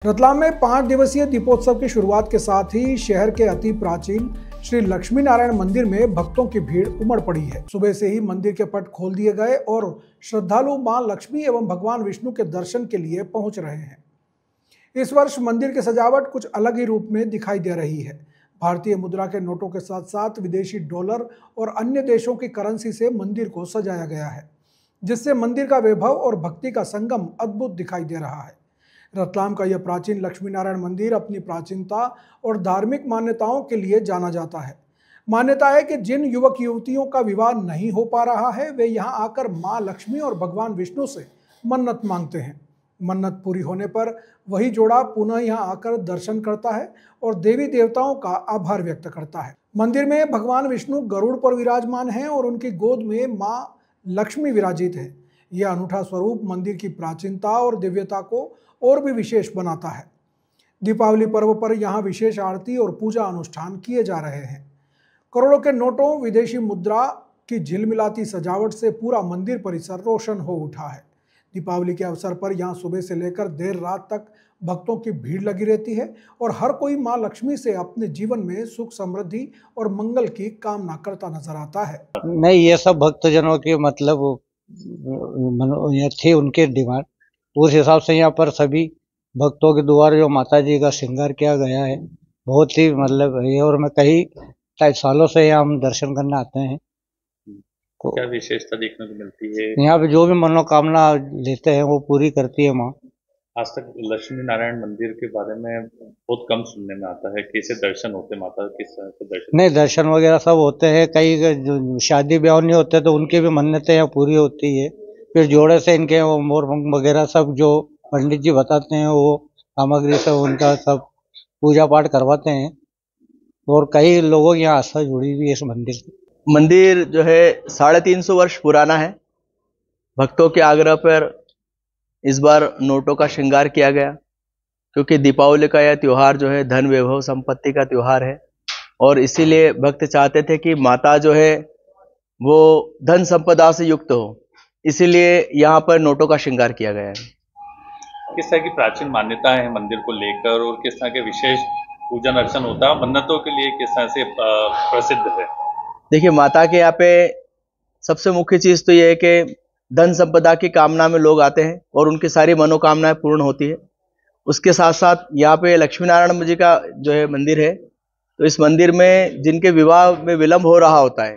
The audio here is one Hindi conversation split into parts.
रतलाम में 5 दिवसीय दीपोत्सव की शुरुआत के साथ ही शहर के अति प्राचीन श्री लक्ष्मी नारायण मंदिर में भक्तों की भीड़ उमड़ पड़ी है। सुबह से ही मंदिर के पट खोल दिए गए और श्रद्धालु मां लक्ष्मी एवं भगवान विष्णु के दर्शन के लिए पहुंच रहे हैं। इस वर्ष मंदिर की सजावट कुछ अलग ही रूप में दिखाई दे रही है। भारतीय मुद्रा के नोटों के साथ साथ विदेशी डॉलर और अन्य देशों की करेंसी से मंदिर को सजाया गया है, जिससे मंदिर का वैभव और भक्ति का संगम अद्भुत दिखाई दे रहा है। रतलाम का यह प्राचीन लक्ष्मी नारायण मंदिर अपनी प्राचीनता और धार्मिक मान्यताओं के लिए जाना जाता है। मान्यता है कि जिन युवक युवतियों का विवाह नहीं हो पा रहा है, वे यहाँ आकर मां लक्ष्मी और भगवान विष्णु से मन्नत मांगते हैं। मन्नत पूरी होने पर वही जोड़ा पुनः यहाँ आकर दर्शन करता है और देवी देवताओं का आभार व्यक्त करता है। मंदिर में भगवान विष्णु गरुड़ पर विराजमान हैं और उनकी गोद में मां लक्ष्मी विराजित है। यह अनूठा स्वरूप मंदिर की प्राचीनता और दिव्यता को और भी विशेष बनाता है। दीपावली पर्व पर यहाँ विशेष आरती और पूजा अनुष्ठान किए जा रहे हैं। करोड़ों के नोटों, विदेशी मुद्रा की झिलमिलाती सजावट से पूरा मंदिर परिसर रोशन हो उठा है। दीपावली के अवसर पर यहाँ सुबह से लेकर देर रात तक भक्तों की भीड़ लगी रहती है और हर कोई मां लक्ष्मी से अपने जीवन में सुख, समृद्धि और मंगल की कामना करता नजर आता है। नहीं, ये सब भक्तजनों के मतलब ये थी उनके डिमांड, उस हिसाब से यहाँ पर सभी भक्तों के द्वारा जो माता जी का श्रृंगार किया गया है, बहुत ही मतलब है। और मैं कई सालों से यहाँ हम दर्शन करने आते हैं। क्या विशेषता देखने को मिलती है? यहाँ पे जो भी मनोकामना लेते हैं वो पूरी करती है माँ। आज तक लक्ष्मी नारायण मंदिर के बारे में बहुत कम सुनने में आता है। कैसे दर्शन होते माता, किस तरह से दर्शन? नहीं, दर्शन वगैरह सब होते हैं। कई जो शादी ब्याह नहीं होते तो उनकी भी मन्नतें यहाँ पूरी होती है। फिर जोड़े से इनके मोर वगैरह सब जो पंडित जी बताते हैं वो सामग्री से उनका सब पूजा पाठ करवाते हैं। और कई लोगों की यहाँ आस्था जुड़ी हुई है इस मंदिर से। मंदिर जो है 350 वर्ष पुराना है। भक्तों के आग्रह पर इस बार नोटों का श्रृंगार किया गया, क्योंकि दीपावली का यह त्योहार जो है धन, वैभव, संपत्ति का त्योहार है। और इसीलिए भक्त चाहते थे कि माता जो है वो धन संपदा से युक्त हो, इसीलिए यहाँ पर नोटों का श्रृंगार किया गया है। किस तरह की प्राचीन मान्यता है मंदिर को लेकर और किस तरह के विशेष पूजन अर्चन होता है मन्नतों के लिए, किस तरह से प्रसिद्ध है? देखिए, माता के यहाँ पे सबसे मुख्य चीज तो ये है कि धन संपदा की कामना में लोग आते हैं और उनकी सारी मनोकामनाएं पूर्ण होती है। उसके साथ साथ यहाँ पे लक्ष्मी नारायण जी का जो है मंदिर है, तो इस मंदिर में जिनके विवाह में विलंब हो रहा होता है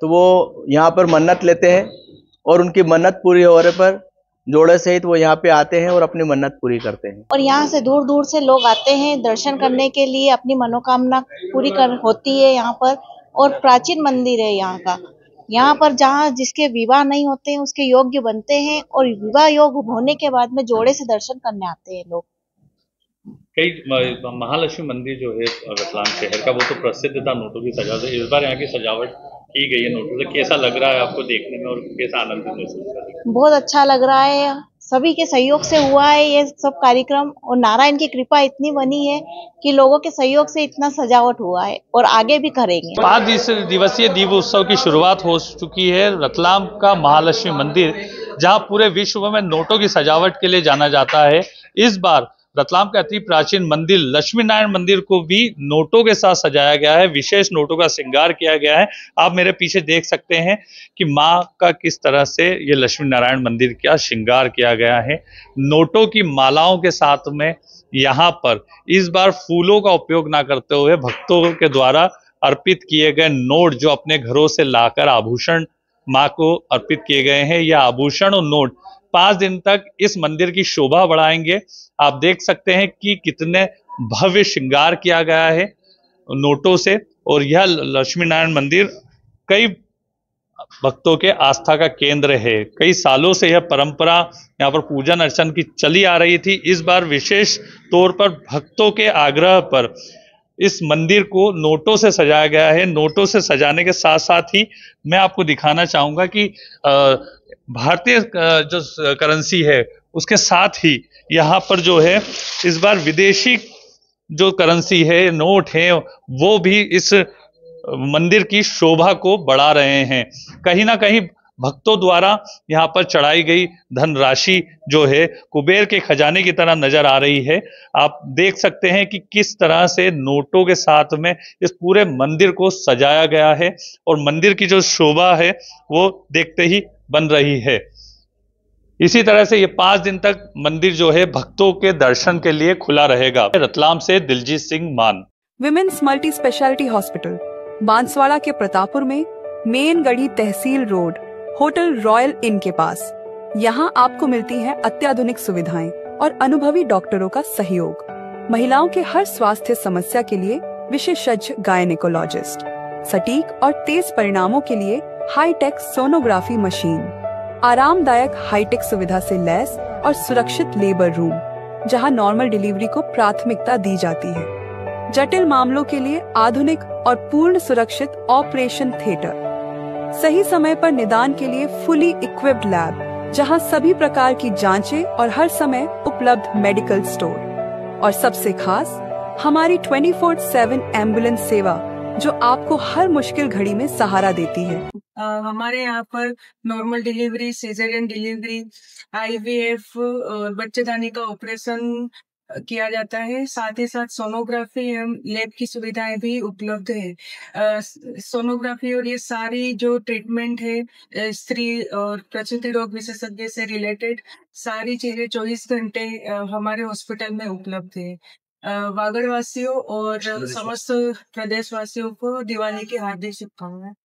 तो वो यहाँ पर मन्नत लेते हैं और उनकी मन्नत पूरी होने पर जोड़े सहित वो यहाँ पे आते हैं और अपनी मन्नत पूरी करते हैं। और यहाँ से दूर दूर से लोग आते हैं दर्शन करने के लिए, अपनी मनोकामना पूरी होती है यहाँ पर। और प्राचीन मंदिर है यहाँ का। यहाँ पर जहाँ जिसके विवाह नहीं होते हैं उसके योग्य बनते हैं और विवाह योग होने के बाद में जोड़े से दर्शन करने आते हैं लोग। कई महालक्ष्मी मंदिर जो है रतलाम शहर का, वो तो प्रसिद्ध था नोटों की सजावट से। इस बार यहाँ की सजावट की गई है नोटों से। कैसा लग रहा है आपको देखने में और कैसा आनंद महसूस कर रहे हैं? बहुत अच्छा लग रहा है। सभी के सहयोग से हुआ है ये सब कार्यक्रम और नारायण की कृपा इतनी बनी है कि लोगों के सहयोग से इतना सजावट हुआ है और आगे भी करेंगे। 5 दिवसीय दीप उत्सव की शुरुआत हो चुकी है। रतलाम का महालक्ष्मी मंदिर, जहां पूरे विश्व में नोटों की सजावट के लिए जाना जाता है, इस बार रतलाम का अति प्राचीन मंदिर लक्ष्मी नारायण मंदिर को भी नोटों के साथ सजाया गया है। विशेष नोटों का श्रृंगार किया गया है। आप मेरे पीछे देख सकते हैं कि मां का किस तरह से ये लक्ष्मी नारायण मंदिर का श्रृंगार किया गया है। नोटों की मालाओं के साथ में यहाँ पर इस बार फूलों का उपयोग ना करते हुए भक्तों के द्वारा अर्पित किए गए नोट, जो अपने घरों से लाकर आभूषण मां को अर्पित किए गए हैं, यह आभूषण और नोट 5 दिन तक इस मंदिर की शोभा बढ़ाएंगे। आप देख सकते हैं कि कितने भव्य श्रृंगार किया गया है नोटों से। और यह लक्ष्मी नारायण मंदिर कई भक्तों के आस्था का केंद्र है। कई सालों से यह परंपरा यहाँ पर पूजन अर्चन की चली आ रही थी। इस बार विशेष तौर पर भक्तों के आग्रह पर इस मंदिर को नोटों से सजाया गया है। नोटों से सजाने के साथ साथ ही मैं आपको दिखाना चाहूंगा कि भारतीय जो करेंसी है उसके साथ ही यहाँ पर जो है इस बार विदेशी जो करेंसी है, नोट है, वो भी इस मंदिर की शोभा को बढ़ा रहे हैं। कहीं ना कहीं भक्तों द्वारा यहाँ पर चढ़ाई गई धनराशि जो है कुबेर के खजाने की तरह नजर आ रही है। आप देख सकते हैं कि किस तरह से नोटों के साथ में इस पूरे मंदिर को सजाया गया है और मंदिर की जो शोभा है वो देखते ही बन रही है। इसी तरह से ये 5 दिन तक मंदिर जो है भक्तों के दर्शन के लिए खुला रहेगा। रतलाम से दिलजीत सिंह मान। Women's multi speciality hospital Banswara के प्रतापपुर में मेन गढ़ी तहसील रोड होटल रॉयल इन के पास। यहाँ आपको मिलती हैं अत्याधुनिक सुविधाएं और अनुभवी डॉक्टरों का सहयोग। महिलाओं के हर स्वास्थ्य समस्या के लिए विशेषज्ञ गायनेकोलॉजिस्ट, सटीक और तेज परिणामों के लिए हाईटेक सोनोग्राफी मशीन, आरामदायक हाईटेक सुविधा से लैस और सुरक्षित लेबर रूम जहां नॉर्मल डिलीवरी को प्राथमिकता दी जाती है। जटिल मामलों के लिए आधुनिक और पूर्ण सुरक्षित ऑपरेशन थिएटर, सही समय पर निदान के लिए फुली इक्विप्ड लैब जहां सभी प्रकार की जांचें और हर समय उपलब्ध मेडिकल स्टोर, और सबसे खास हमारी 24/7 एम्बुलेंस सेवा जो आपको हर मुश्किल घड़ी में सहारा देती है। हमारे यहाँ पर normal delivery, caesarean delivery, IVF और बच्चेदानी का ऑपरेशन किया जाता है। साथ ही साथ सोनोग्राफी एवं लैब की सुविधाएं भी उपलब्ध है। सोनोग्राफी और ये सारी जो ट्रीटमेंट है स्त्री और प्रसूति रोग विशेषज्ञ से रिलेटेड सारी चीजें 24 घंटे हमारे हॉस्पिटल में उपलब्ध है। वागड़ वासियों और समस्त प्रदेश वासियों को दिवाली की हार्दिक शुभकामनाएं।